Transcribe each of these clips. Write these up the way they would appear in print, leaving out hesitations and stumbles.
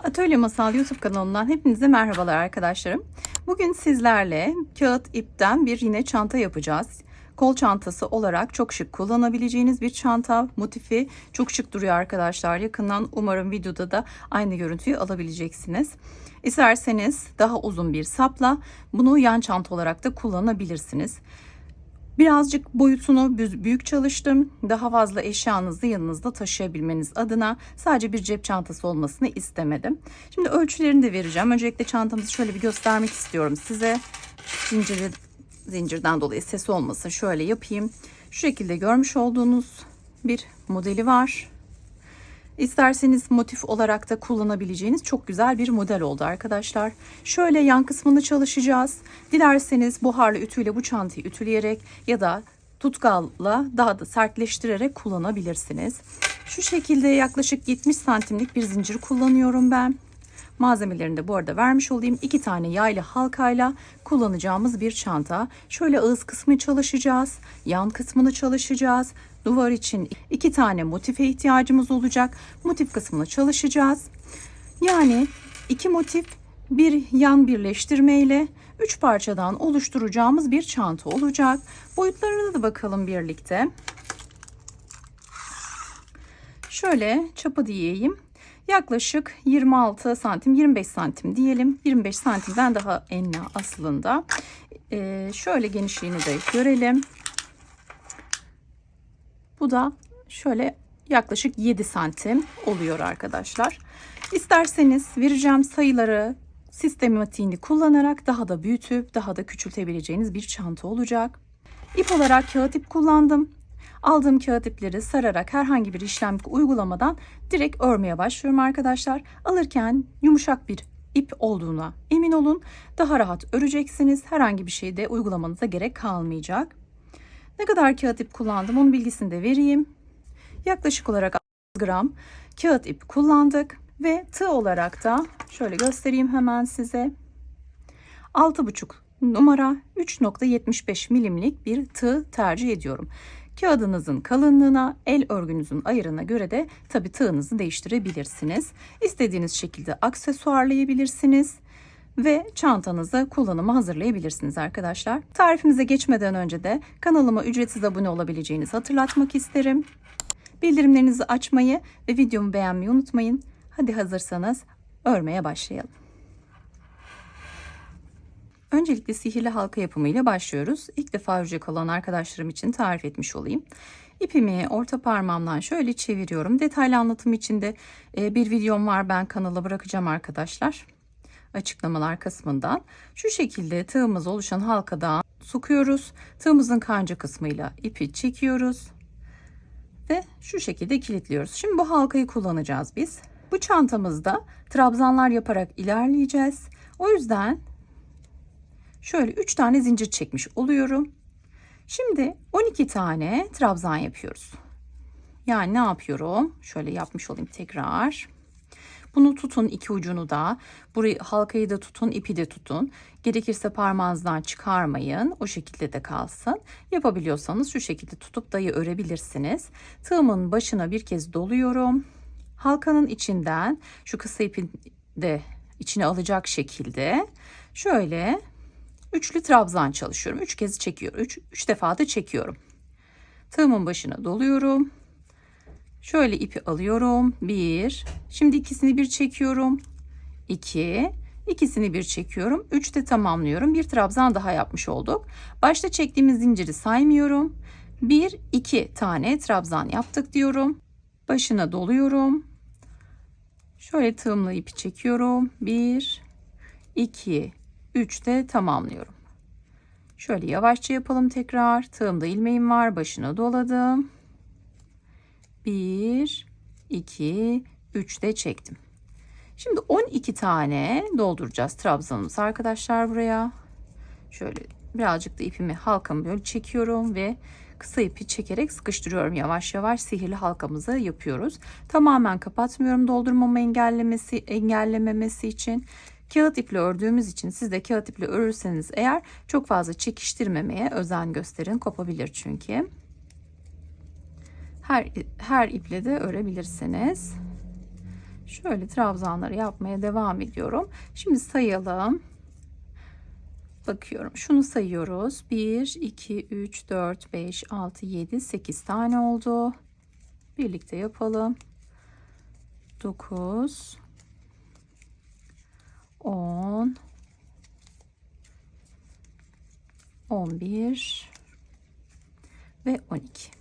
Atölye Masal YouTube kanalından hepinize merhabalar arkadaşlarım. Bugün sizlerle kağıt ipten bir yine çanta yapacağız. Kol çantası olarak çok şık kullanabileceğiniz bir çanta. Motifi çok şık duruyor arkadaşlar. Yakından umarım videoda da aynı görüntüyü alabileceksiniz. İsterseniz daha uzun bir sapla bunu yan çanta olarak da kullanabilirsiniz. Birazcık boyutunu büyük çalıştım. Daha fazla eşyanızı yanınızda taşıyabilmeniz adına sadece bir cep çantası olmasını istemedim. Şimdi ölçülerini de vereceğim. Öncelikle çantamızı şöyle bir göstermek istiyorum size. Zincirden dolayı ses olmasın. Şöyle yapayım. Şu şekilde görmüş olduğunuz bir modeli var. İsterseniz motif olarak da kullanabileceğiniz çok güzel bir model oldu arkadaşlar. Şöyle yan kısmını çalışacağız. Dilerseniz buharlı ütüyle bu çantayı ütüleyerek ya da tutkalla daha da sertleştirerek kullanabilirsiniz. Şu şekilde yaklaşık 70 santimlik bir zincir kullanıyorum ben. Malzemelerini de bu arada vermiş olayım. 2 tane yaylı halkayla kullanacağımız bir çanta. Şöyle ağız kısmı çalışacağız. Yan kısmını çalışacağız. Duvar için 2 tane motife ihtiyacımız olacak. Motif kısmını çalışacağız. Yani 2 motif, bir yan birleştirme ile 3 parçadan oluşturacağımız bir çanta olacak. Boyutlarına da bakalım birlikte. Şöyle çapı diyeyim. Yaklaşık 26 santim 25 santim diyelim. 25 santimden daha enli aslında. Şöyle genişliğini de görelim. Bu da şöyle yaklaşık 7 santim oluyor arkadaşlar. İsterseniz vereceğim sayıları sistematiğini kullanarak daha da büyütüp daha da küçültebileceğiniz bir çanta olacak. İp olarak kağıt ip kullandım. Aldığım kağıt ipleri sararak herhangi bir işlem uygulamadan direkt örmeye başlıyorum arkadaşlar. Alırken yumuşak bir ip olduğuna emin olun. Daha rahat öreceksiniz. Herhangi bir şeyde uygulamanıza gerek kalmayacak. Ne kadar kağıt ip kullandım onun bilgisini de vereyim. Yaklaşık olarak 6 gram kağıt ip kullandık. Ve tığ olarak da şöyle göstereyim hemen size. 6,5 numara 3,75 milimlik bir tığ tercih ediyorum. Kağıdınızın kalınlığına, el örgünüzün ayarına göre de tabii tığınızı değiştirebilirsiniz. İstediğiniz şekilde aksesuarlayabilirsiniz ve çantanızı kullanıma hazırlayabilirsiniz arkadaşlar. Tarifimize geçmeden önce de kanalıma ücretsiz abone olabileceğinizi hatırlatmak isterim. Bildirimlerinizi açmayı ve videomu beğenmeyi unutmayın. Hadi hazırsanız örmeye başlayalım. Öncelikle sihirli halka yapımıyla başlıyoruz. İlk defa örecek olan arkadaşlarım için tarif etmiş olayım. İpimi orta parmağımdan şöyle çeviriyorum. Detaylı anlatım için de bir videom var, ben kanala bırakacağım arkadaşlar. Açıklamalar kısmından. Şu şekilde tığımız oluşan halkadan sokuyoruz. Tığımızın kanca kısmıyla ipi çekiyoruz. Ve şu şekilde kilitliyoruz. Şimdi bu halkayı kullanacağız biz. Bu çantamızda trabzanlar yaparak ilerleyeceğiz. O yüzden şöyle 3 tane zincir çekmiş oluyorum. Şimdi 12 tane trabzan yapıyoruz. Yani ne yapıyorum? Şöyle yapmış olayım tekrar. Bunu tutun, iki ucunu da. Burayı, halkayı da tutun, ipi de tutun. Gerekirse parmağınızdan çıkarmayın. O şekilde de kalsın. Yapabiliyorsanız şu şekilde tutup dayı örebilirsiniz. Tığımın başına bir kez doluyorum. Halkanın içinden şu kısa ipin de içine alacak şekilde şöyle üçlü trabzan çalışıyorum. 3 kez çekiyorum. 3 defa da çekiyorum. Tığımın başına doluyorum. Şöyle ipi alıyorum. 1. Şimdi ikisini bir çekiyorum. 2. İkisini bir çekiyorum. 3 de tamamlıyorum. Bir trabzan daha yapmış olduk. Başta çektiğimiz zinciri saymıyorum. 1, 2 tane trabzan yaptık diyorum. Başına doluyorum. Şöyle tığımla ipi çekiyorum. 1, 2, 3 de tamamlıyorum. Şöyle yavaşça yapalım tekrar. Tığımda ilmeğim var. Başına doladım. 1, 2, 3 de çektim. Şimdi 12 tane dolduracağız trabzanımızı arkadaşlar buraya. Şöyle birazcık da ipimi, halkamı böyle çekiyorum ve kısa ipi çekerek sıkıştırıyorum. Yavaş yavaş sihirli halkamızı yapıyoruz. Tamamen kapatmıyorum doldurmamı engellememesi için. Kağıt iple ördüğümüz için, siz de kağıt iple örürseniz eğer çok fazla çekiştirmemeye özen gösterin. Kopabilir çünkü. Her iple de örebilirsiniz. Şöyle trabzanları yapmaya devam ediyorum. Şimdi sayalım. Bakıyorum. Şunu sayıyoruz. 1, 2, 3, 4, 5, 6, 7, 8 tane oldu. Birlikte yapalım. 9, 10, 11 ve 12.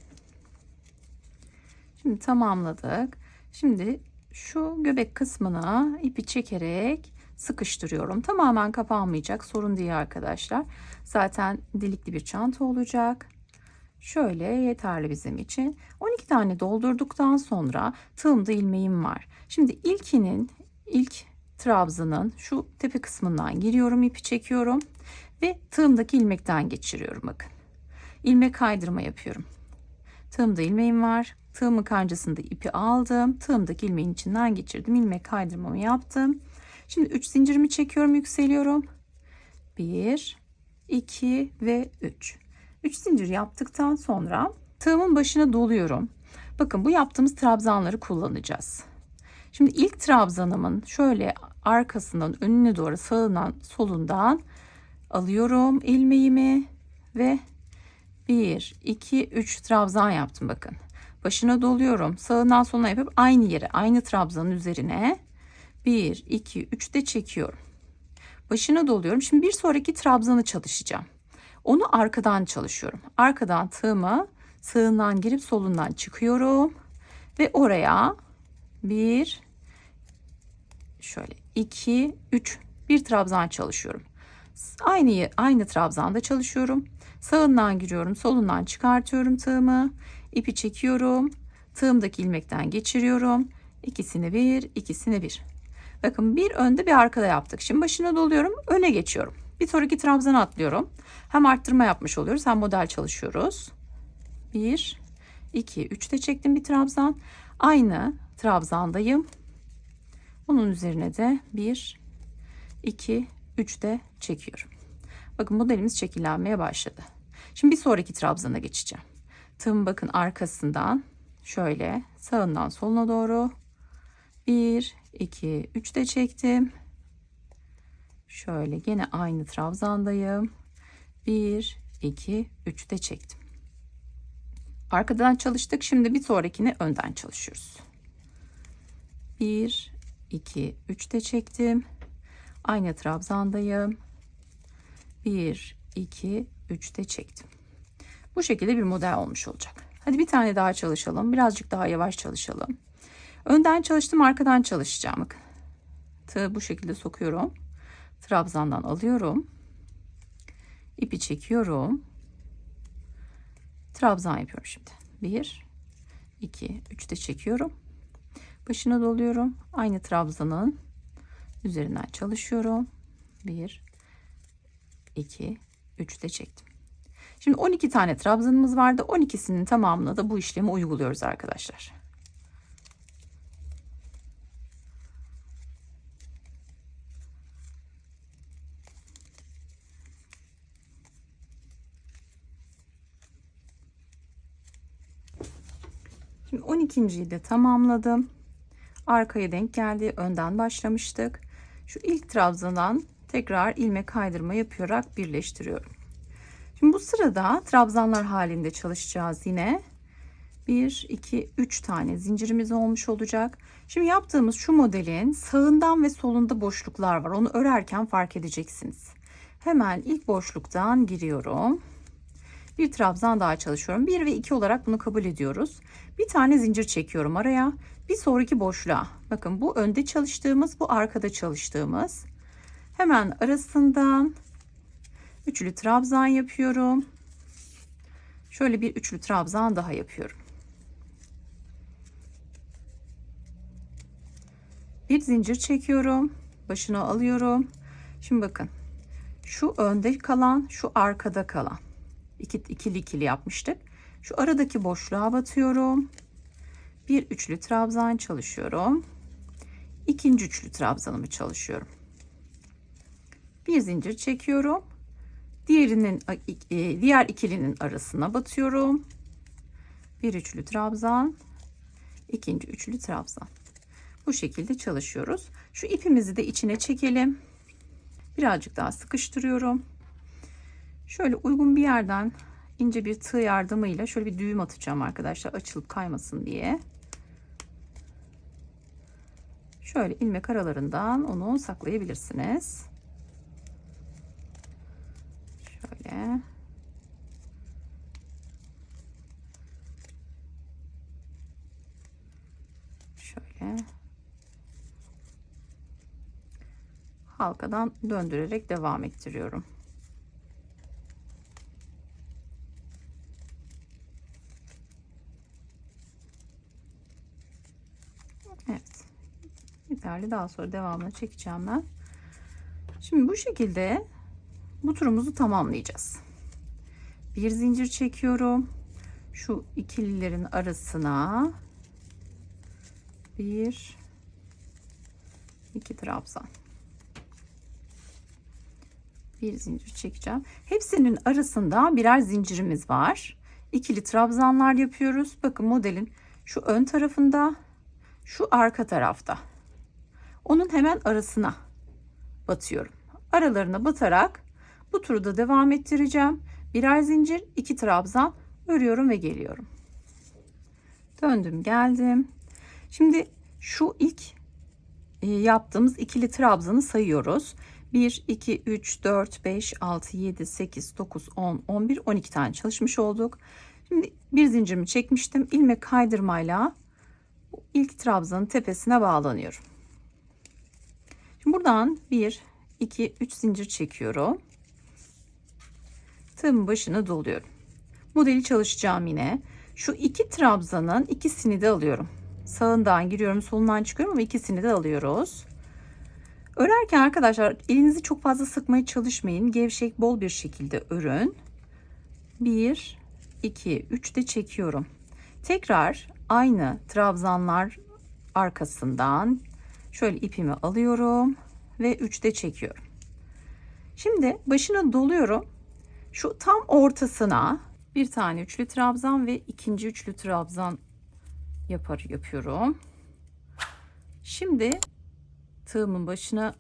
Şimdi tamamladık. Şimdi şu göbek kısmına ipi çekerek sıkıştırıyorum. Tamamen kapanmayacak, sorun değil arkadaşlar. Zaten delikli bir çanta olacak. Şöyle yeterli bizim için. 12 tane doldurduktan sonra tığımda ilmeğim var. Şimdi ilk trabzanın şu tepe kısmından giriyorum, ipi çekiyorum ve tığımdaki ilmekten geçiriyorum. Bakın, ilmek kaydırma yapıyorum. Tığımda ilmeğim var. Tığımın kancasında ipi aldım. Tığımdaki ilmeğin içinden geçirdim. İlmek kaydırmamı yaptım. Şimdi 3 zincirimi çekiyorum, yükseliyorum. 1, 2 ve 3. 3 zincir yaptıktan sonra tığımın başına doluyorum. Bakın, bu yaptığımız trabzanları kullanacağız. Şimdi ilk trabzanımın şöyle arkasından önüne doğru sağından solundan alıyorum ilmeğimi ve 1, 2, 3 trabzan yaptım. Bakın, başına doluyorum. Sağından soluna yapıp aynı yere, aynı trabzanın üzerine 1, 2, 3 de çekiyorum. Başına doluyorum. Şimdi bir sonraki trabzanı çalışacağım. Onu arkadan çalışıyorum. Arkadan tığımı sağından girip solundan çıkıyorum ve oraya 1, şöyle 2, 3 bir trabzan çalışıyorum. Aynı trabzanda çalışıyorum. Sağından giriyorum, solundan çıkartıyorum tığımı, ipi çekiyorum, tığımdaki ilmekten geçiriyorum. İkisini bir, ikisini bir. Bakın, bir önde bir arkada yaptık. Şimdi başına doluyorum, öne geçiyorum. Bir sonraki trabzana atlıyorum. Hem arttırma yapmış oluyoruz hem model çalışıyoruz. 1, 2, 3 de çektim bir trabzan. Aynı trabzandayım. Onun üzerine de 1, 2, 3 de çekiyorum. Bakın, modelimiz şekillenmeye başladı. Şimdi bir sonraki trabzana geçeceğim. Tığım bakın arkasından şöyle sağından soluna doğru 1, 2, 3 de çektim. Şöyle gene aynı trabzandayım. 1, 2, 3 de çektim. Arkadan çalıştık. Şimdi bir sonrakini önden çalışıyoruz. 1, 2, 3 de çektim. Aynı trabzandayım. 1, 2, 3 de çektim. Bu şekilde bir model olmuş olacak. Hadi bir tane daha çalışalım. Birazcık daha yavaş çalışalım. Önden çalıştım, arkadan çalışacağım. Bakın, tığı bu şekilde sokuyorum. Trabzandan alıyorum. İpi çekiyorum. Trabzan yapıyorum şimdi. 1, 2, 3 de çekiyorum. Başına doluyorum. Aynı trabzanın üzerinden çalışıyorum. 1, 2, 3 de çektim. Şimdi 12 tane trabzanımız vardı. 12'sinin tamamına da bu işlemi uyguluyoruz arkadaşlar. Şimdi 12.yi de tamamladım. Arkaya denk geldi. Önden başlamıştık. Şu ilk trabzandan tekrar ilmek kaydırma yaparak birleştiriyorum. Şimdi bu sırada trabzanlar halinde çalışacağız yine. 1, 2, 3 tane zincirimiz olmuş olacak. Şimdi yaptığımız şu modelin sağından ve solunda boşluklar var. Onu örerken fark edeceksiniz. Hemen ilk boşluktan giriyorum. Bir trabzan daha çalışıyorum. 1 ve 2 olarak bunu kabul ediyoruz. Bir tane zincir çekiyorum araya. Bir sonraki boşluğa. Bakın, bu önde çalıştığımız, bu arkada çalıştığımız. Hemen arasından üçlü trabzan yapıyorum. Şöyle bir üçlü trabzan daha yapıyorum. Bir zincir çekiyorum. Başına alıyorum. Şimdi bakın. Şu önde kalan, şu arkada kalan. İkili ikili yapmıştık. Şu aradaki boşluğa batıyorum. Bir üçlü trabzan çalışıyorum. İkinci üçlü trabzanımı çalışıyorum. Bir zincir çekiyorum. Diğer ikilinin arasına batıyorum. Bir üçlü trabzan, ikinci üçlü trabzan. Bu şekilde çalışıyoruz. Şu ipimizi de içine çekelim. Birazcık daha sıkıştırıyorum. Şöyle uygun bir yerden ince bir tığ yardımıyla şöyle bir düğüm atacağım arkadaşlar, açılıp kaymasın diye. Şöyle ilmek aralarından onu saklayabilirsiniz. Şöyle. Şöyle. Halkadan döndürerek devam ettiriyorum. Evet. Yeterli. Daha sonra devamını çekeceğim ben. Şimdi bu şekilde bu turumuzu tamamlayacağız. Bir zincir çekiyorum. Şu ikililerin arasına bir, iki trabzan. Bir zincir çekeceğim. Hepsinin arasında birer zincirimiz var. İkili trabzanlar yapıyoruz. Bakın modelin şu ön tarafında, şu arka tarafta. Onun hemen arasına batıyorum. Aralarına batarak bu turu da devam ettireceğim. Birer zincir, iki trabzan örüyorum ve geliyorum. Döndüm, geldim. Şimdi şu ilk yaptığımız ikili trabzanı sayıyoruz. 1, 2, 3, 4, 5, 6, 7, 8, 9, 10, 11, 12 tane çalışmış olduk. Şimdi bir zincirimi çekmiştim. İlmek kaydırmayla bu ilk trabzanın tepesine bağlanıyorum. Şimdi buradan 1, 2, 3 zincir çekiyorum. Tığımın başına doluyorum. Modeli çalışacağım yine. Şu iki trabzanın ikisini de alıyorum. Sağından giriyorum, solundan çıkıyorum ama ikisini de alıyoruz. Örerken arkadaşlar elinizi çok fazla sıkmaya çalışmayın. Gevşek, bol bir şekilde örün. 1, 2, 3 de çekiyorum. Tekrar aynı trabzanlar arkasından şöyle ipimi alıyorum ve 3 de çekiyorum. Şimdi başına doluyorum. Şu tam ortasına bir tane üçlü trabzan ve ikinci üçlü trabzan yapıyorum. Şimdi tığımın başına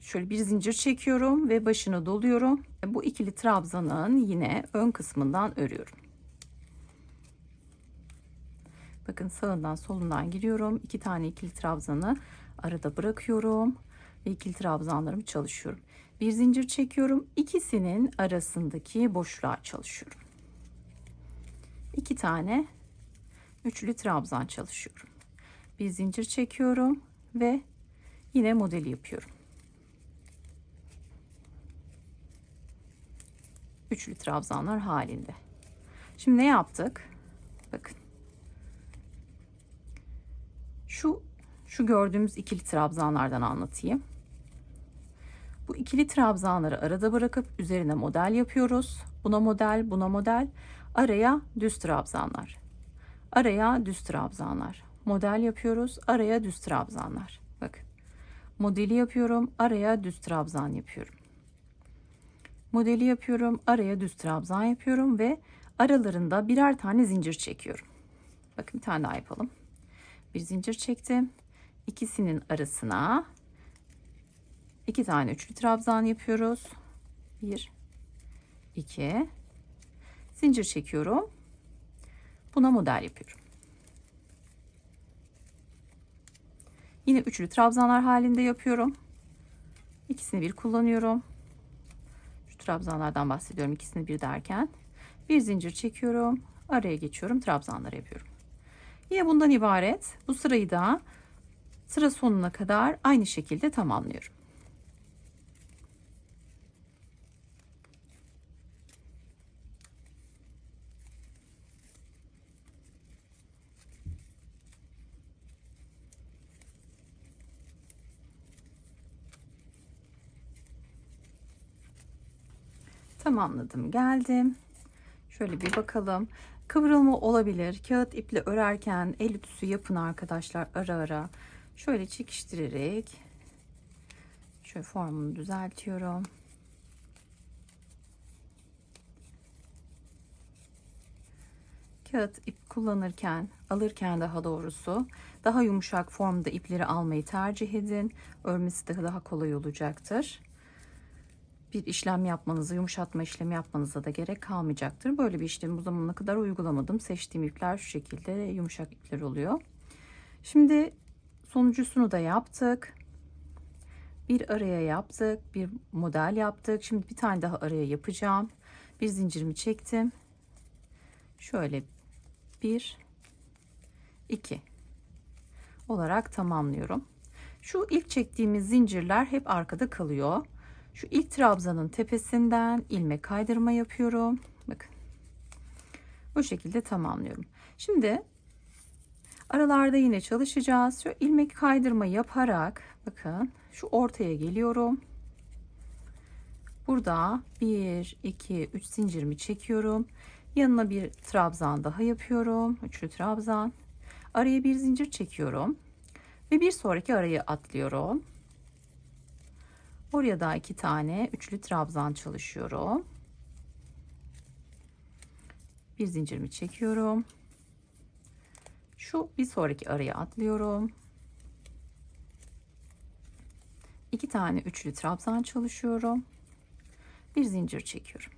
şöyle bir zincir çekiyorum ve başına doluyorum. Bu ikili trabzanın yine ön kısmından örüyorum. Bakın sağından solundan giriyorum. 2 tane ikili trabzanı arada bırakıyorum ve ikili trabzanlarımı çalışıyorum. Bir zincir çekiyorum. İkisinin arasındaki boşluğa çalışıyorum. 2 tane üçlü trabzan çalışıyorum. Bir zincir çekiyorum ve yine modeli yapıyorum. Üçlü trabzanlar halinde. Şimdi ne yaptık? Bakın. Şu gördüğümüz ikili trabzanlardan anlatayım. Bu ikili trabzanları arada bırakıp üzerine model yapıyoruz. Buna model, buna model. Araya düz trabzanlar. Araya düz trabzanlar. Model yapıyoruz. Araya düz trabzanlar. Bakın. Modeli yapıyorum. Araya düz trabzan yapıyorum. Modeli yapıyorum. Araya düz trabzan yapıyorum ve aralarında birer tane zincir çekiyorum. Bakın bir tane daha yapalım. Bir zincir çektim. İkisinin arasına 2 tane üçlü trabzan yapıyoruz. 1, 2, zincir çekiyorum. Buna model yapıyorum. Yine üçlü trabzanlar halinde yapıyorum. İkisini bir kullanıyorum. Şu trabzanlardan bahsediyorum. İkisini bir derken bir zincir çekiyorum. Araya geçiyorum. Trabzanları yapıyorum. Yine bundan ibaret. Bu sırayı da sıra sonuna kadar aynı şekilde tamamlıyorum. Tamamladım, geldim. Şöyle bir bakalım. Kıvrılma olabilir. Kağıt iple örerken el ütüsü yapın arkadaşlar, ara ara. Şöyle çekiştirerek şöyle formunu düzeltiyorum. kağıt ip kullanırken, alırken daha doğrusu daha yumuşak formda ipleri almayı tercih edin. Örmesi de daha kolay olacaktır. Bir işlem yapmanıza, yumuşatma işlemi yapmanıza da gerek kalmayacaktır. Böyle bir işlemi bu zamana kadar uygulamadım. Seçtiğim ipler şu şekilde yumuşak ipler oluyor. Şimdi sonuncusunu da yaptık. Bir araya yaptık, bir model yaptık. Şimdi bir tane daha araya yapacağım. Bir zincirimi çektim. Şöyle 1 2 olarak tamamlıyorum. Şu ilk çektiğimiz zincirler hep arkada kalıyor. Şu ilk trabzanın tepesinden ilmek kaydırma yapıyorum. Bakın. Bu şekilde tamamlıyorum. Şimdi aralarda yine çalışacağız. Şu ilmek kaydırma yaparak bakın şu ortaya geliyorum. Burada 1 2 3 zincirimi çekiyorum. Yanına bir trabzan daha yapıyorum. Üçlü trabzan. Araya bir zincir çekiyorum. Ve bir sonraki araya atlıyorum. Oraya da 2 tane üçlü trabzan çalışıyorum. Bir zincirimi çekiyorum. Şu bir sonraki araya atlıyorum. 2 tane üçlü trabzan çalışıyorum. Bir zincir çekiyorum.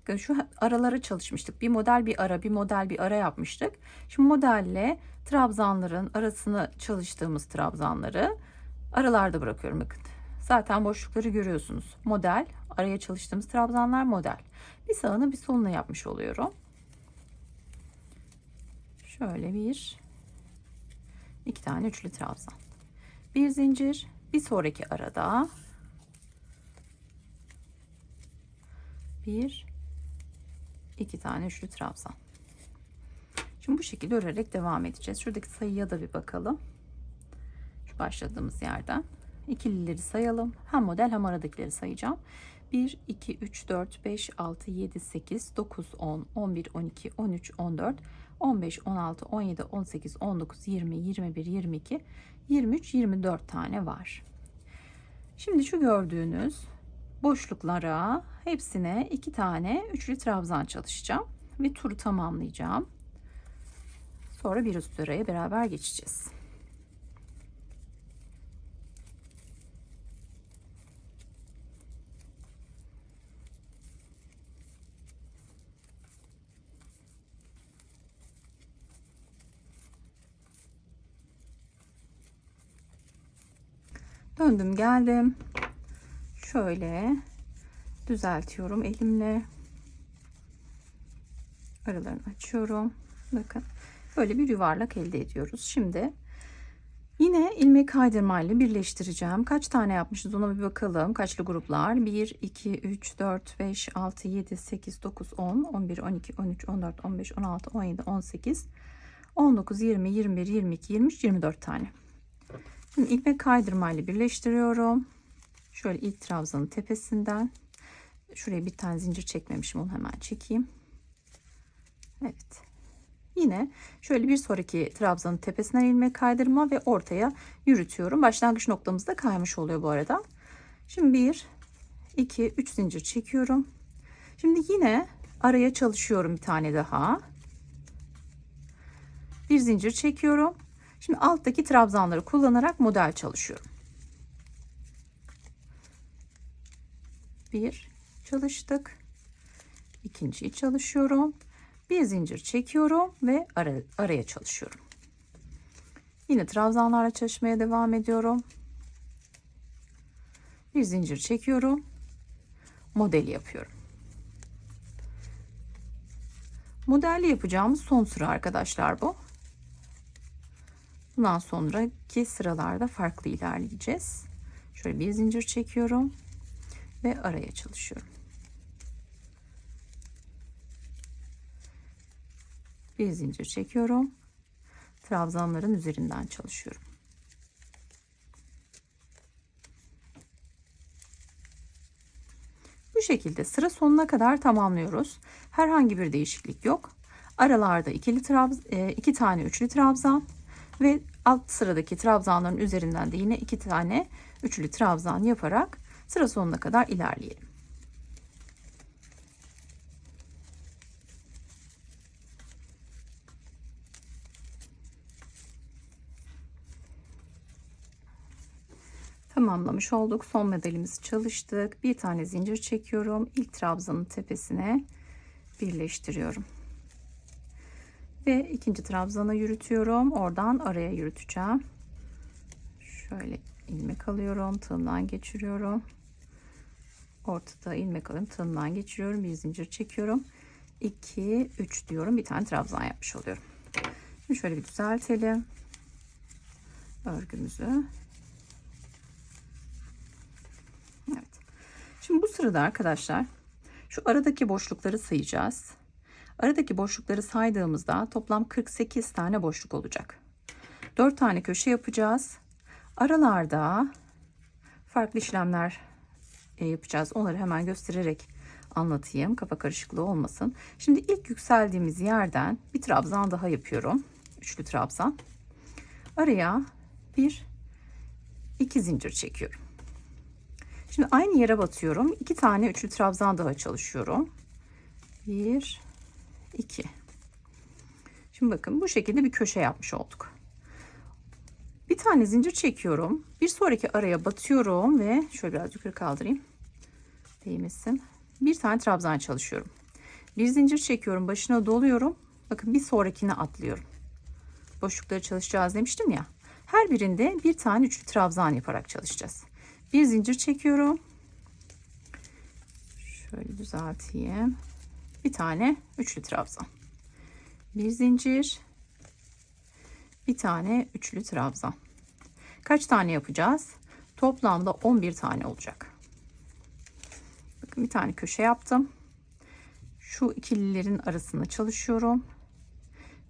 Bakın şu aralara çalışmıştık. Bir model bir ara, bir model bir ara yapmıştık. Şimdi modelle trabzanların arasını çalıştığımız trabzanları aralarda bırakıyorum. Bakın. Zaten boşlukları görüyorsunuz. Model, araya çalıştığımız trabzanlar model. Bir sağını bir solunu yapmış oluyorum. Şöyle iki tane üçlü trabzan. Bir zincir, bir sonraki arada iki tane üçlü trabzan. Şimdi bu şekilde örerek devam edeceğiz. Şuradaki sayıya da bir bakalım. Şu başladığımız yerden. İkilileri sayalım. Hem model hem aradakileri sayacağım. 1, 2, 3, 4, 5, 6, 7, 8, 9, 10, 11, 12, 13, 14, 15, 16, 17, 18, 19, 20, 21, 22, 23, 24 tane var. Şimdi şu gördüğünüz boşluklara hepsine 2 tane üçlü trabzan çalışacağım. Ve turu tamamlayacağım. Sonra bir üst araya beraber geçeceğiz. Döndüm geldim. Şöyle düzeltiyorum elimle. Aralarını açıyorum. Bakın böyle bir yuvarlak elde ediyoruz. Şimdi yine ilmek kaydırmayla birleştireceğim. Kaç tane yapmışız ona bir bakalım. Kaçlı gruplar? 1, 2, 3, 4, 5, 6, 7, 8, 9, 10, 11, 12, 13, 14, 15, 16, 17, 18, 19, 20, 21, 22, 23, 24 tane. Şimdi ilmek kaydırmayla birleştiriyorum. Şöyle ilk trabzanın tepesinden. Şuraya bir tane zincir çekmemişim. Onu hemen çekeyim. Evet. Yine şöyle bir sonraki trabzanın tepesinden ilmek kaydırma ve ortaya yürütüyorum. Başlangıç noktamız da kaymış oluyor bu arada. Şimdi 1, 2, 3 zincir çekiyorum. Şimdi yine araya çalışıyorum bir tane daha. Bir zincir çekiyorum. Şimdi alttaki trabzanları kullanarak model çalışıyorum. Bir çalıştık. İkinciyi çalışıyorum. Bir zincir çekiyorum ve araya çalışıyorum. Yine trabzanlarla çalışmaya devam ediyorum. Bir zincir çekiyorum. Modeli yapıyorum. Modelli yapacağımız son sıra arkadaşlar bu. Bundan sonraki sıralarda farklı ilerleyeceğiz. Şöyle bir zincir çekiyorum ve araya çalışıyorum. Bir zincir çekiyorum. Trabzanların üzerinden çalışıyorum. Bu şekilde sıra sonuna kadar tamamlıyoruz. Herhangi bir değişiklik yok. Aralarda iki tane üçlü trabzan ve alt sıradaki trabzanların üzerinden de yine 2 tane üçlü trabzan yaparak sıra sonuna kadar ilerleyelim. Tamamlamış olduk. Son modelimizi çalıştık. Bir tane zincir çekiyorum. İlk trabzanın tepesine birleştiriyorum. Ve ikinci trabzana yürütüyorum. Oradan araya yürüteceğim. Şöyle ilmek alıyorum. Tığımdan geçiriyorum. Ortada ilmek alıyorum. Tığımdan geçiriyorum. Bir zincir çekiyorum. 2, 3 diyorum. Bir tane trabzan yapmış oluyorum. Şimdi şöyle bir düzeltelim örgümüzü. Evet. Şimdi bu sırada arkadaşlar şu aradaki boşlukları sayacağız. Aradaki boşlukları saydığımızda toplam 48 tane boşluk olacak. 4 tane köşe yapacağız. Aralarda farklı işlemler yapacağız. Onları hemen göstererek anlatayım. Kafa karışıklığı olmasın. Şimdi ilk yükseldiğimiz yerden bir trabzan daha yapıyorum. Üçlü trabzan. Araya 2 zincir çekiyorum. Şimdi aynı yere batıyorum. 2 tane üçlü trabzan daha çalışıyorum. 1, 2. Şimdi bakın bu şekilde bir köşe yapmış olduk. Bir tane zincir çekiyorum. Bir sonraki araya batıyorum ve şöyle biraz yukarı kaldırayım. Değmesin. Bir tane trabzan çalışıyorum. Bir zincir çekiyorum. Başına doluyorum. Bakın bir sonrakine atlıyorum. Boşlukları çalışacağız demiştim ya. Her birinde bir tane üçlü trabzan yaparak çalışacağız. Bir zincir çekiyorum. Şöyle düzelteyim. Bir tane üçlü trabzan. Bir zincir. Bir tane üçlü trabzan. Kaç tane yapacağız? Toplamda 11 tane olacak. Bakın bir tane köşe yaptım. Şu ikililerin arasında çalışıyorum.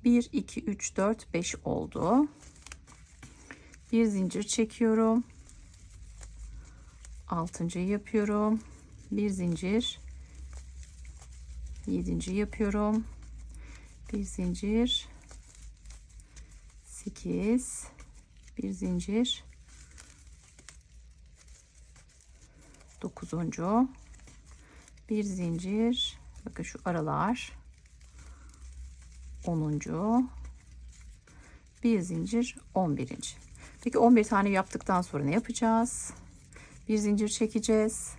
1, 2, 3, 4, 5 oldu. Bir zincir çekiyorum. 6.'yı yapıyorum. Bir zincir. 7. yapıyorum. Bir zincir. 8. Bir zincir. 9. Bir zincir. Bakın şu aralar. 10. Bir zincir. 11. Peki 11 tane yaptıktan sonra ne yapacağız? Bir zincir çekeceğiz.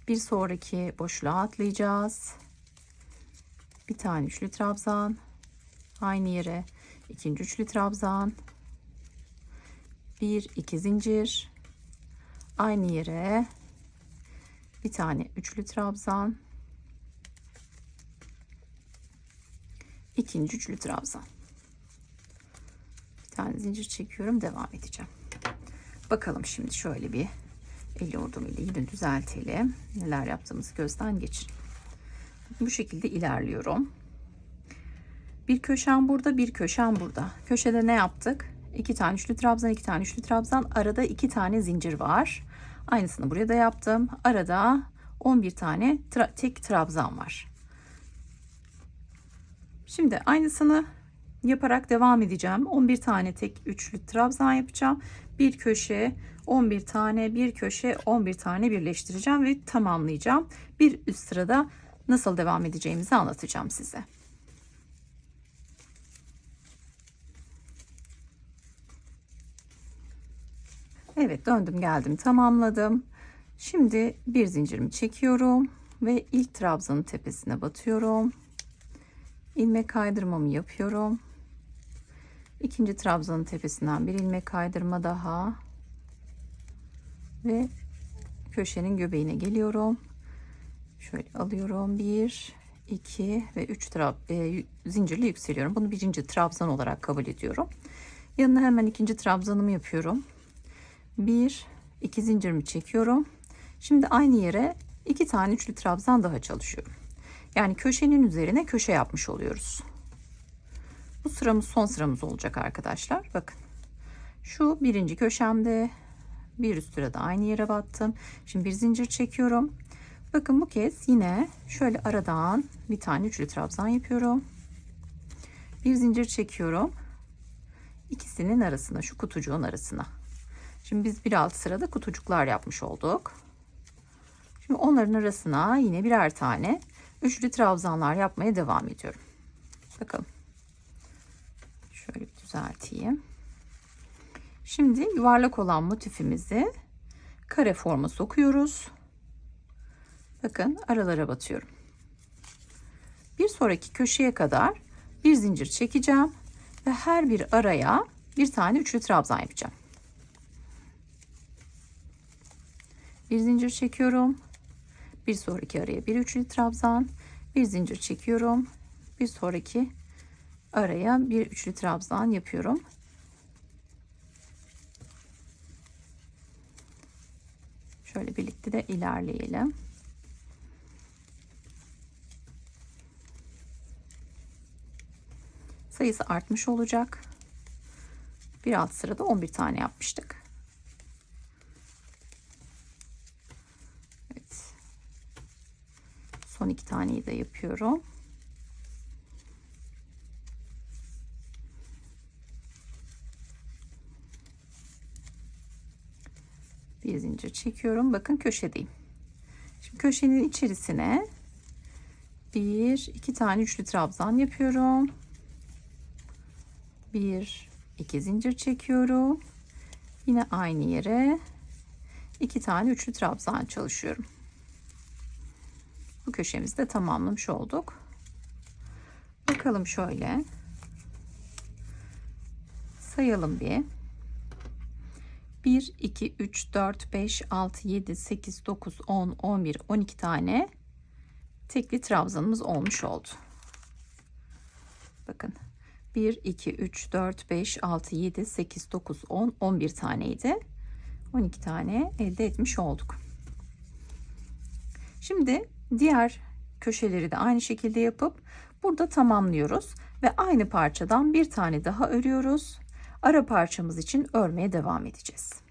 Bir sonraki boşluğa atlayacağız. Bir tane üçlü trabzan. Aynı yere ikinci üçlü trabzan. 1, 2 zincir. Aynı yere bir tane üçlü trabzan. İkinci üçlü trabzan. Bir tane zincir çekiyorum. Devam edeceğim. Bakalım şimdi şöyle bir el yordamıyla yine düzeltelim. Neler yaptığımızı gözden geçirelim. Bu şekilde ilerliyorum. Bir köşem burada, bir köşem burada. Köşede ne yaptık? 2 tane üçlü trabzan, 2 tane üçlü trabzan. Arada 2 tane zincir var. Aynısını buraya da yaptım. Arada 11 tane tek trabzan var. Şimdi aynısını yaparak devam edeceğim. 11 tane tek üçlü trabzan yapacağım. Bir köşe 11 tane, bir köşe 11 tane birleştireceğim ve tamamlayacağım. Bir üst sırada nasıl devam edeceğimizi anlatacağım size. Evet, döndüm geldim, tamamladım. Şimdi bir zincirimi çekiyorum ve ilk trabzanın tepesine batıyorum. İlmek kaydırmamı yapıyorum. İkinci trabzanın tepesinden bir ilmek kaydırma daha ve köşenin göbeğine geliyorum. Şöyle alıyorum. 1, 2 ve 3 zincirle yükseliyorum. Bunu birinci trabzan olarak kabul ediyorum. Yanına hemen ikinci trabzanımı yapıyorum. 1, 2 zincirimi çekiyorum. Şimdi aynı yere 2 tane üçlü trabzan daha çalışıyorum. Yani köşenin üzerine köşe yapmış oluyoruz. Bu sıramız son sıramız olacak arkadaşlar. Bakın. Şu birinci köşemde bir üst sırada aynı yere battım. Şimdi bir zincir çekiyorum. Bakın bu kez yine şöyle aradan bir tane üçlü trabzan yapıyorum. Bir zincir çekiyorum. İkisinin arasına, şu kutucuğun arasına. Şimdi biz bir alt sırada kutucuklar yapmış olduk. Şimdi onların arasına yine birer tane üçlü trabzanlar yapmaya devam ediyorum. Bakalım. Şöyle bir düzelteyim. Şimdi yuvarlak olan motifimizi kare forma sokuyoruz. Bakın aralara batıyorum. Bir sonraki köşeye kadar bir zincir çekeceğim ve her bir araya bir tane üçlü trabzan yapacağım. Bir zincir çekiyorum. Bir sonraki araya bir üçlü trabzan, bir zincir çekiyorum. Bir sonraki araya bir üçlü trabzan yapıyorum. Şöyle birlikte de ilerleyelim. Sayısı artmış olacak. Bir alt sırada 11 tane yapmıştık. Evet. Son 2 taneyi de yapıyorum. Bir zincir çekiyorum. Bakın köşedeyim. Şimdi köşenin içerisine iki tane üçlü trabzan yapıyorum. İki zincir çekiyorum. Yine aynı yere 2 tane üçlü trabzan çalışıyorum. Bu köşemizi de tamamlamış olduk. Bakalım şöyle. Sayalım bir. 1, 2, 3, 4, 5, 6, 7, 8, 9, 10, 11, 12 tane tekli trabzanımız olmuş oldu. Bakın 1, 2, 3, 4, 5, 6, 7, 8, 9, 10, 11 taneydi. 12 tane elde etmiş olduk. Şimdi diğer köşeleri de aynı şekilde yapıp burada tamamlıyoruz ve aynı parçadan bir tane daha örüyoruz. Ara parçamız için örmeye devam edeceğiz.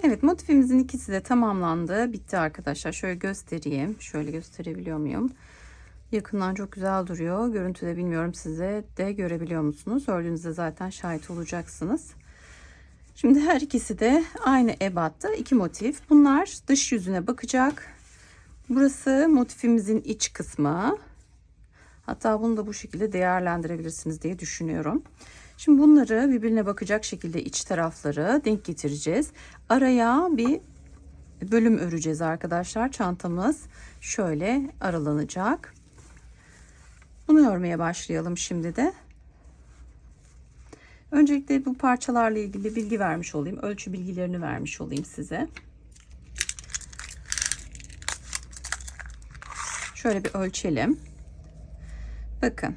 Evet, motifimizin ikisi de tamamlandı. Bitti arkadaşlar. Şöyle göstereyim. Şöyle gösterebiliyor muyum? Yakından çok güzel duruyor. Görüntüde bilmiyorum, size de görebiliyor musunuz? Ördüğünüzde zaten şahit olacaksınız. Şimdi her ikisi de aynı ebatta iki motif. Bunlar dış yüzüne bakacak. Burası motifimizin iç kısmı. Hatta bunu da bu şekilde değerlendirebilirsiniz diye düşünüyorum. Şimdi bunları birbirine bakacak şekilde iç tarafları denk getireceğiz. Araya bir bölüm öreceğiz arkadaşlar. Çantamız şöyle aralanacak. Bunu örmeye başlayalım şimdi de. Öncelikle bu parçalarla ilgili bilgi vermiş olayım. Ölçü bilgilerini vermiş olayım size. Şöyle bir ölçelim. Bakın.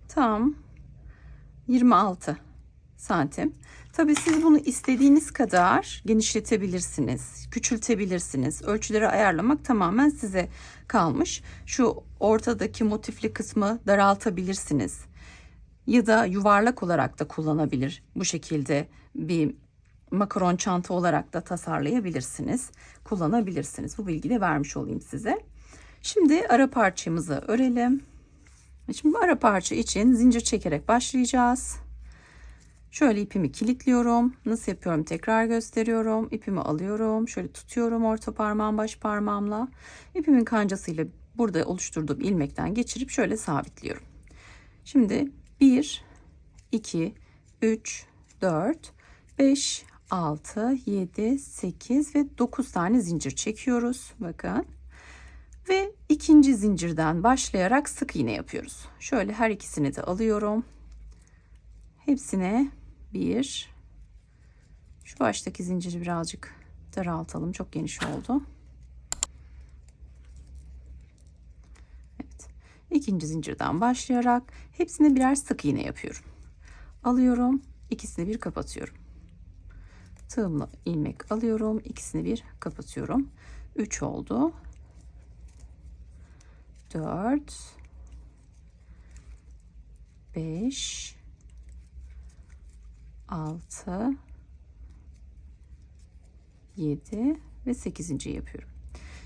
Tam 26 santim. Tabii siz bunu istediğiniz kadar genişletebilirsiniz, küçültebilirsiniz. Ölçüleri ayarlamak tamamen size kalmış. Şu ortadaki motifli kısmı daraltabilirsiniz. Ya da yuvarlak olarak da kullanabilir. Bu şekilde bir makaron çanta olarak da tasarlayabilirsiniz. Kullanabilirsiniz. Bu bilgiyi de vermiş olayım size. Şimdi ara parçamızı örelim. Şimdi bu ara parça için zincir çekerek başlayacağız. Şöyle ipimi kilitliyorum. Nasıl yapıyorum tekrar gösteriyorum. İpimi alıyorum. Şöyle tutuyorum orta parmağım baş parmağımla. İpimin kancasıyla burada oluşturduğum ilmekten geçirip şöyle sabitliyorum. Şimdi 1, 2, 3, 4, 5, 6, 7, 8 ve 9 tane zincir çekiyoruz. Bakın. Ve ikinci zincirden başlayarak sık iğne yapıyoruz. Şöyle her ikisini de alıyorum. Hepsine şu baştaki zinciri birazcık daraltalım. Çok geniş oldu. Evet. İkinci zincirden başlayarak hepsine birer sık iğne yapıyorum. Alıyorum. İkisini bir kapatıyorum. Tığımla ilmek alıyorum. İkisini bir kapatıyorum. 3 oldu. 4, 5, 6, 7 ve 8. yapıyorum.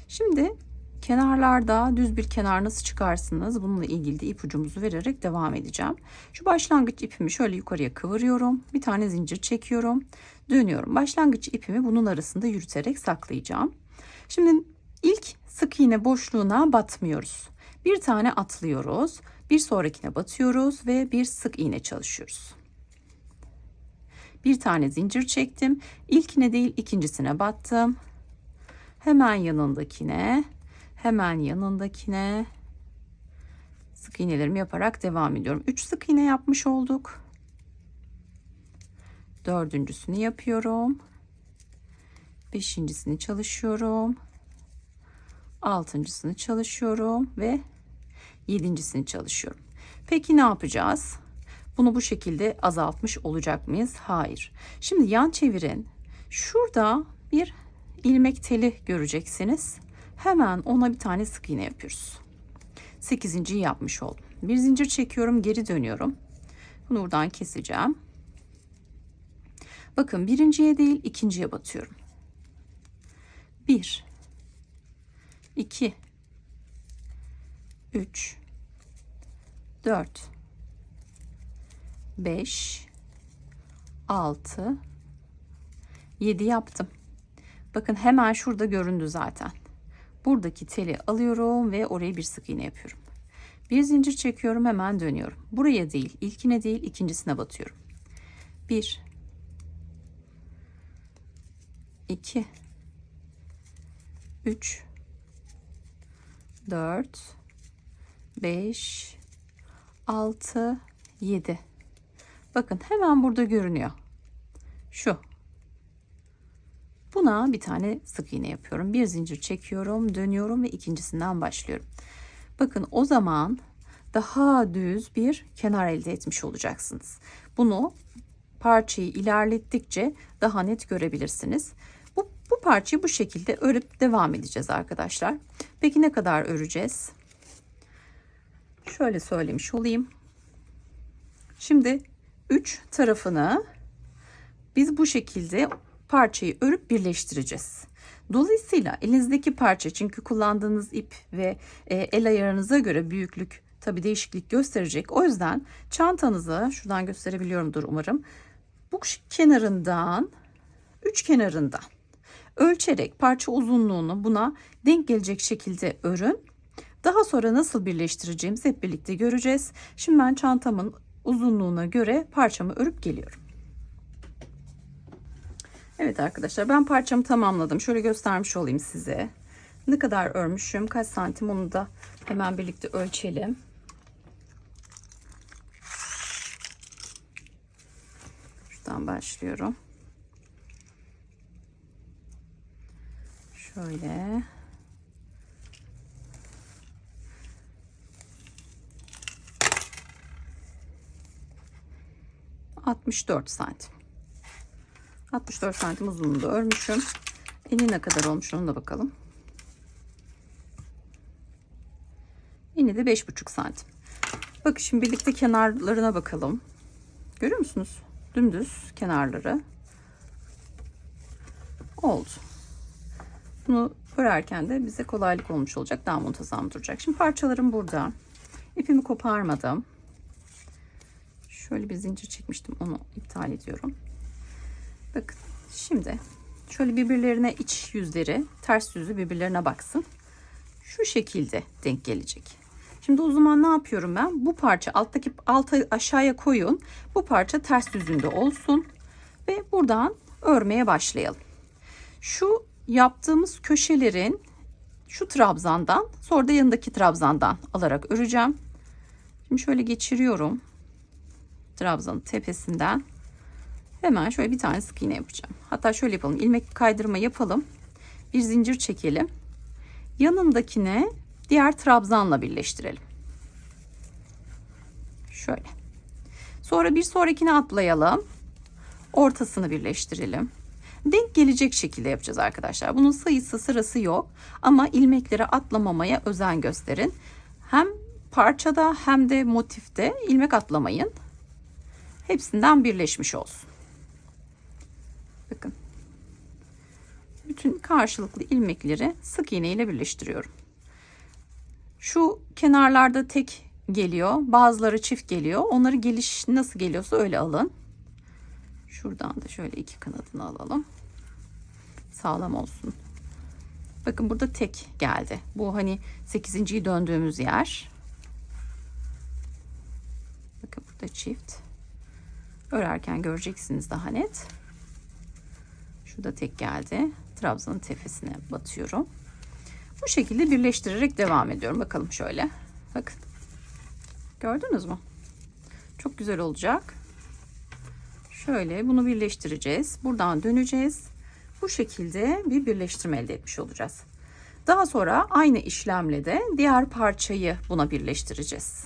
Şimdi kenarlarda düz bir kenar nasıl çıkarsınız? Bununla ilgili de ipucumuzu vererek devam edeceğim. Şu başlangıç ipimi şöyle yukarıya kıvırıyorum. Bir tane zincir çekiyorum. Dönüyorum. Başlangıç ipimi bunun arasında yürüterek saklayacağım. Şimdi İlk sık iğne boşluğuna batmıyoruz. Bir tane atlıyoruz. Bir sonrakine batıyoruz ve bir sık iğne çalışıyoruz. Bir tane zincir çektim. İlkine değil ikincisine battım. Hemen yanındakine, hemen yanındakine sık iğnelerimi yaparak devam ediyorum. 3 sık iğne yapmış olduk. Dördüncüsünü yapıyorum. Beşincisini çalışıyorum. Altıncısını çalışıyorum ve yedincisini çalışıyorum. Peki ne yapacağız? Bunu bu şekilde azaltmış olacak mıyız? Hayır. Şimdi yan çevirin. Şurada bir ilmek teli göreceksiniz. Hemen ona bir tane sık iğne yapıyoruz. 8.'yi yapmış oldum. Bir zincir çekiyorum, geri dönüyorum. Bunu buradan keseceğim. Bakın birinciye değil ikinciye batıyorum. 1 2 3 4 5 6 7 yaptım. Bakın hemen şurada göründü zaten. Buradaki teli alıyorum ve oraya bir sık iğne yapıyorum. Bir zincir çekiyorum, hemen dönüyorum. Buraya değil, ilkine değil, ikincisine batıyorum. 1 2 3 4 5 6 7. Bakın hemen burada görünüyor. Şu. Buna bir tane sık iğne yapıyorum. Bir zincir çekiyorum, dönüyorum ve ikincisinden başlıyorum. Bakın o zaman daha düz bir kenar elde etmiş olacaksınız. Bunu parçayı ilerlettikçe daha net görebilirsiniz. Bu parçayı bu şekilde örüp devam edeceğiz arkadaşlar. Peki ne kadar öreceğiz? Şöyle söylemiş olayım. Şimdi 3 tarafını biz bu şekilde parçayı örüp birleştireceğiz. Dolayısıyla elinizdeki parça, çünkü kullandığınız ip ve el ayarınıza göre büyüklük tabi değişiklik gösterecek. O yüzden çantanızı şuradan gösterebiliyorumdur umarım. Bu kenarından 3 kenarından ölçerek parça uzunluğunu buna denk gelecek şekilde örün. Daha sonra nasıl birleştireceğimizi hep birlikte göreceğiz. Şimdi ben çantamın uzunluğuna göre parçamı örüp geliyorum. Evet arkadaşlar, ben parçamı tamamladım. Şöyle göstermiş olayım size. Ne kadar örmüşüm, kaç santim, onu da hemen birlikte ölçelim. Şuradan başlıyorum. Şöyle. ...64 santim. 64 santim uzunluğunda örmüşüm. Eni ne kadar olmuş ona da bakalım. Eni de 5,5 santim. Bakın şimdi birlikte kenarlarına bakalım. Görüyor musunuz? Dümdüz kenarları. Oldu. Bunu örerken de bize kolaylık olmuş olacak. Daha muntazam duracak. Şimdi parçalarım burada. İpimi koparmadım. Şöyle bir zincir çekmiştim. Onu iptal ediyorum. Bakın şimdi şöyle birbirlerine iç yüzleri, ters yüzü birbirlerine baksın. Şu şekilde denk gelecek. Şimdi o zaman ne yapıyorum ben? Bu parça altı aşağıya koyun. Bu parça ters yüzünde olsun. Ve buradan örmeye başlayalım. Şu yaptığımız köşelerin şu trabzandan, sonra da yanındaki trabzandan alarak öreceğim. Şimdi şöyle geçiriyorum. Trabzanın tepesinden. Hemen şöyle bir tane sık iğne yapacağım. Hatta şöyle yapalım. İlmek kaydırma yapalım. Bir zincir çekelim. Yanındakine diğer trabzanla birleştirelim. Şöyle. Sonra bir sonrakine atlayalım. Ortasını birleştirelim. Denk gelecek şekilde yapacağız arkadaşlar. Bunun sayısı sırası yok. Ama ilmekleri atlamamaya özen gösterin. Hem parçada hem de motifte ilmek atlamayın. Hepsinden birleşmiş olsun. Bakın. Bütün karşılıklı ilmekleri sık iğne ile birleştiriyorum. Şu kenarlarda tek geliyor. Bazıları çift geliyor. Onları geliş nasıl geliyorsa öyle alın. Şuradan da şöyle iki kanadını alalım. Sağlam olsun. Bakın burada tek geldi. Bu hani 8.'yi döndüğümüz yer. Bakın burada çift. Örerken göreceksiniz daha net. Şurada tek geldi. Trabzanın tepesine batıyorum. Bu şekilde birleştirerek devam ediyorum. Bakalım şöyle. Bakın. Gördünüz mü? Çok güzel olacak. Şöyle bunu birleştireceğiz. Buradan döneceğiz. Bu şekilde bir birleştirme elde etmiş olacağız. Daha sonra aynı işlemle de diğer parçayı buna birleştireceğiz.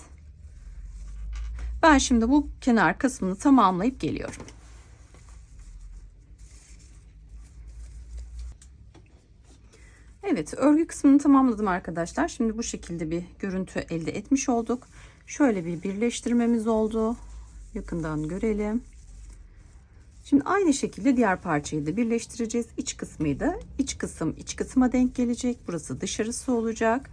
Ben şimdi bu kenar kısmını tamamlayıp geliyorum. Evet, örgü kısmını tamamladım arkadaşlar. Şimdi bu şekilde bir görüntü elde etmiş olduk. Şöyle bir birleştirmemiz oldu. Yakından görelim. Şimdi aynı şekilde diğer parçayı da birleştireceğiz. İç kısmıyı da iç kısma denk gelecek. Burası dışarısı olacak.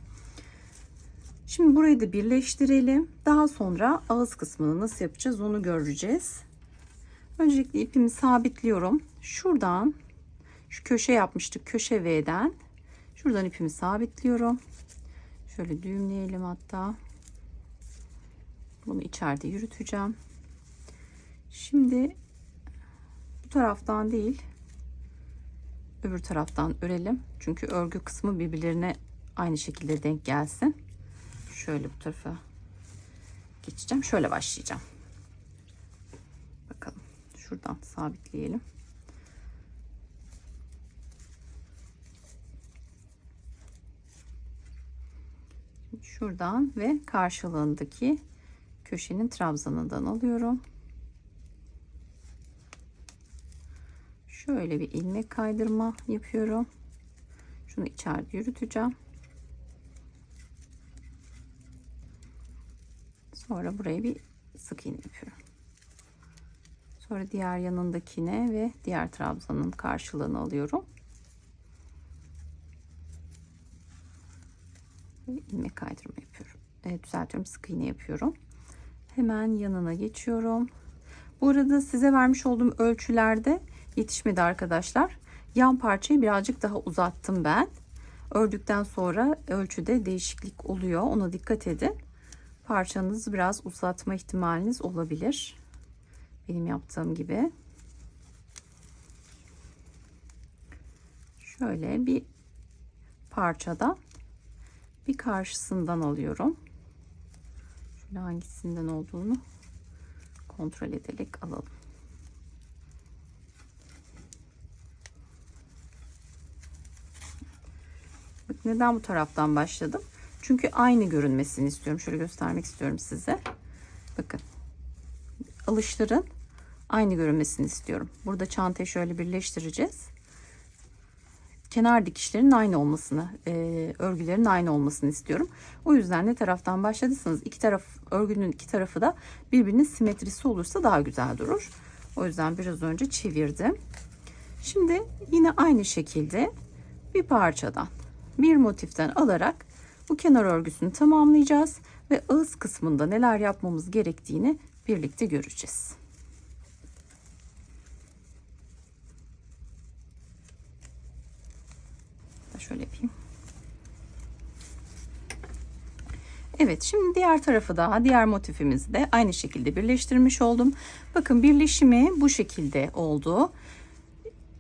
Şimdi burayı da birleştirelim. Daha sonra ağız kısmını nasıl yapacağız onu göreceğiz. Öncelikle ipimi sabitliyorum. Şuradan şu köşe yapmıştık. Köşe V'den şuradan ipimi sabitliyorum. Şöyle düğümleyelim hatta. Bunu içeride yürüteceğim. Şimdi bu taraftan değil, öbür taraftan örelim. Çünkü örgü kısmı birbirlerine aynı şekilde denk gelsin. Şöyle bu tarafa geçeceğim. Şöyle başlayacağım. Bakalım. Şuradan sabitleyelim. Şuradan ve karşılığındaki köşenin trabzanından alıyorum. Şöyle bir ilmek kaydırma yapıyorum. Şunu içeride yürüteceğim. Sonra buraya bir sık iğne yapıyorum. Sonra diğer yanındakine ve diğer trabzanın karşılığını alıyorum. Ve ilmek kaydırma yapıyorum. Düzeltiyorum, sık iğne yapıyorum. Hemen yanına geçiyorum. Bu arada size vermiş olduğum ölçülerde yetişmedi arkadaşlar. Yan parçayı birazcık daha uzattım ben. Ördükten sonra ölçüde değişiklik oluyor. Ona dikkat edin. Parçanızı biraz uzatma ihtimaliniz olabilir. Benim yaptığım gibi. Şöyle bir parçadan bir karşısından alıyorum. Şöyle hangisinden olduğunu kontrol ederek alalım. Neden bu taraftan başladım? Çünkü aynı görünmesini istiyorum. Şöyle göstermek istiyorum size. Bakın. Alışların aynı görünmesini istiyorum. Burada çantayı şöyle birleştireceğiz. Kenar dikişlerin aynı olmasını, örgülerin aynı olmasını istiyorum. O yüzden ne taraftan başladıysanız örgünün iki tarafı da birbirinin simetrisi olursa daha güzel durur. O yüzden biraz önce çevirdim. Şimdi yine aynı şekilde bir parçadan, bir motiften alarak bu kenar örgüsünü tamamlayacağız ve ağız kısmında neler yapmamız gerektiğini birlikte göreceğiz. Şöyle yapayım. Evet, şimdi diğer tarafı da, diğer motifimizi de aynı şekilde birleştirmiş oldum. Bakın birleşimi bu şekilde oldu.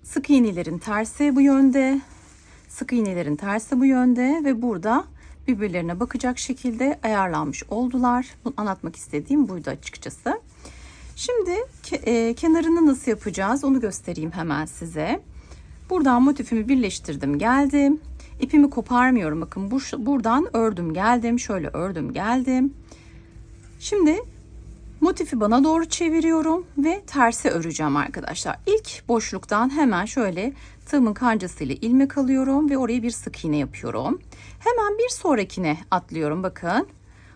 Sık iğnelerin tersi bu yönde, sık iğnelerin tersi bu yönde ve burada birbirlerine bakacak şekilde ayarlanmış oldular. Bunu anlatmak istediğim buydu açıkçası. Şimdi kenarını nasıl yapacağız onu göstereyim hemen size. Buradan motifimi birleştirdim, geldim. İpimi koparmıyorum. Bakın buradan ördüm, geldim. Şöyle ördüm, geldim. Şimdi motifi bana doğru çeviriyorum ve tersi öreceğim arkadaşlar. İlk boşluktan hemen şöyle tığımın kancasıyla ilmek alıyorum ve oraya bir sık iğne yapıyorum. Hemen bir sonrakine atlıyorum. Bakın.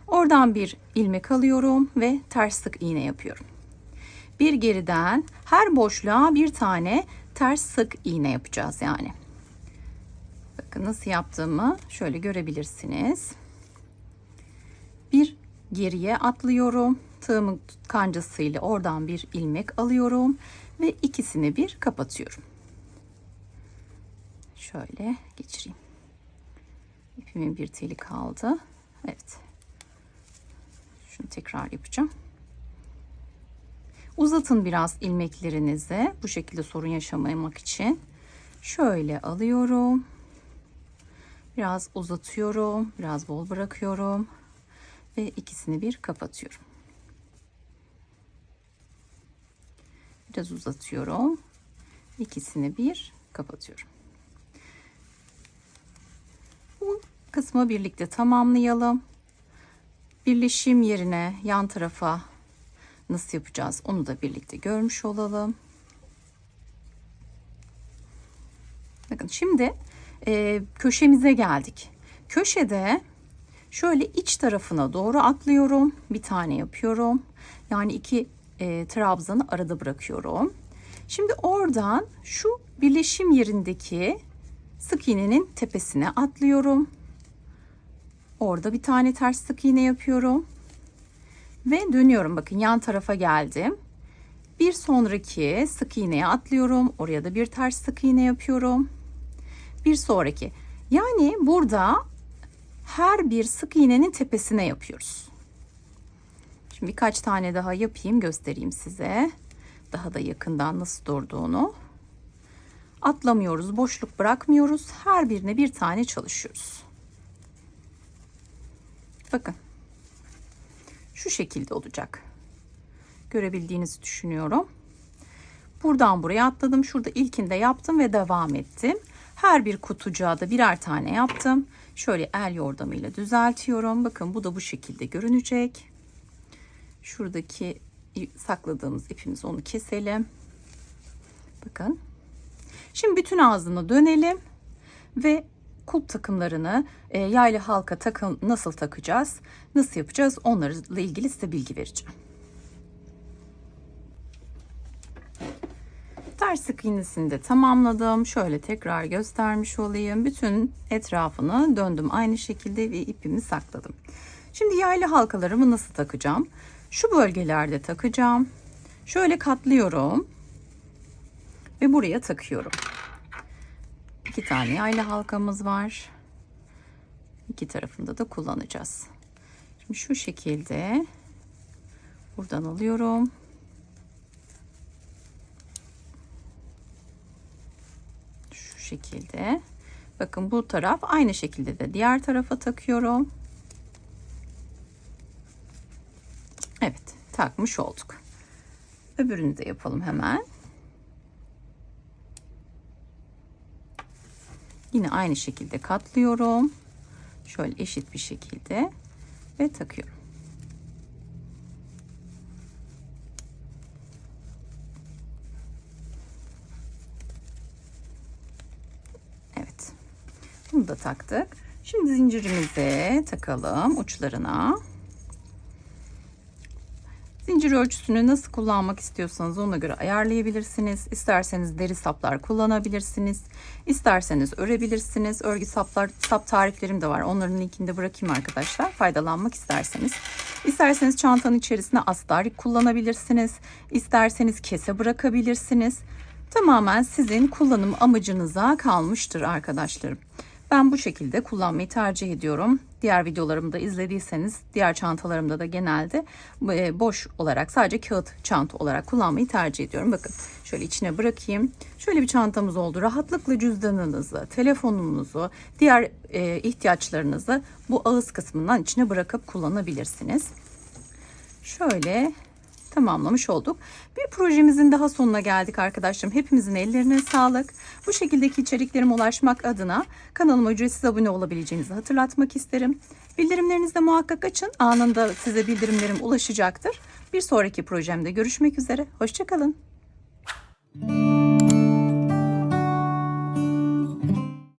Oradan bir ilmek alıyorum ve ters sık iğne yapıyorum. Bir geriden her boşluğa bir tane ters sık iğne yapacağız yani. Bakın nasıl yaptığımı şöyle görebilirsiniz. Bir geriye atlıyorum. Tığımın kancasıyla oradan bir ilmek alıyorum ve ikisini bir kapatıyorum. Şöyle geçireyim. İpimin bir teli kaldı. Evet. Şunu tekrar yapacağım. Uzatın biraz ilmeklerinizi. Bu şekilde sorun yaşamamak için. Şöyle alıyorum. Biraz uzatıyorum. Biraz bol bırakıyorum. Ve ikisini bir kapatıyorum. Biraz uzatıyorum. İkisini bir kapatıyorum. Bu kısmı birlikte tamamlayalım. Birleşim yerine yan tarafa nasıl yapacağız onu da birlikte görmüş olalım. Bakın şimdi köşemize geldik. Köşede şöyle iç tarafına doğru atlıyorum. Bir tane yapıyorum. Yani iki trabzanı arada bırakıyorum. Şimdi oradan şu birleşim yerindeki sık iğnenin tepesine atlıyorum. Orada bir tane ters sık iğne yapıyorum. Ve dönüyorum. Bakın yan tarafa geldim. Bir sonraki sık iğneye atlıyorum. Oraya da bir ters sık iğne yapıyorum. Bir sonraki. Yani burada her bir sık iğnenin tepesine yapıyoruz. Şimdi birkaç tane daha yapayım, göstereyim size. Daha da yakından nasıl durduğunu. Atlamıyoruz, boşluk bırakmıyoruz. Her birine bir tane çalışıyoruz. Bakın. Şu şekilde olacak. Görebildiğinizi düşünüyorum. Buradan buraya atladım. Şurada ilkinde yaptım ve devam ettim. Her bir kutucuğa da birer tane yaptım. Şöyle el yordamıyla düzeltiyorum. Bakın bu da bu şekilde görünecek. Şuradaki sakladığımız ipimizi onu keselim. Bakın. Şimdi bütün ağzına dönelim ve kulp takımlarını yaylı halka nasıl takacağız, nasıl yapacağız onlarla ilgili size bilgi vereceğim. Ters sık iğnesini de tamamladım. Şöyle tekrar göstermiş olayım. Bütün etrafını döndüm aynı şekilde ve ipimi sakladım. Şimdi yaylı halkalarımı nasıl takacağım? Şu bölgelerde takacağım. Şöyle katlıyorum ve buraya takıyorum. 2 tane yaylı halkamız var. İki tarafında da kullanacağız. Şimdi şu şekilde buradan alıyorum. Şu şekilde. Bakın bu taraf aynı şekilde de diğer tarafa takıyorum. Evet, takmış olduk. Öbürünü de yapalım hemen. Yine aynı şekilde katlıyorum. Şöyle eşit bir şekilde ve takıyorum. Evet. Bunu da taktık. Şimdi zincirimize takalım uçlarına. Zincir ölçüsünü nasıl kullanmak istiyorsanız ona göre ayarlayabilirsiniz. İsterseniz deri saplar kullanabilirsiniz. İsterseniz örebilirsiniz. Örgü sap tariflerim de var. Onların linkini de bırakayım arkadaşlar. Faydalanmak isterseniz. İsterseniz çantanın içerisine astarlık kullanabilirsiniz. İsterseniz kese bırakabilirsiniz. Tamamen sizin kullanım amacınıza kalmıştır arkadaşlarım. Ben bu şekilde kullanmayı tercih ediyorum. Diğer videolarımı da izlediyseniz diğer çantalarımda da genelde boş olarak sadece kağıt çanta olarak kullanmayı tercih ediyorum. Bakın şöyle içine bırakayım. Şöyle bir çantamız oldu. Rahatlıkla cüzdanınızı, telefonunuzu, diğer ihtiyaçlarınızı bu ağız kısmından içine bırakıp kullanabilirsiniz. Şöyle tamamlamış olduk. Bir projemizin daha sonuna geldik arkadaşlarım. Hepimizin ellerine sağlık. Bu şekildeki içeriklerime ulaşmak adına kanalıma ücretsiz abone olabileceğinizi hatırlatmak isterim. Bildirimlerinizi de muhakkak açın. Anında size bildirimlerim ulaşacaktır. Bir sonraki projemde görüşmek üzere. Hoşça kalın.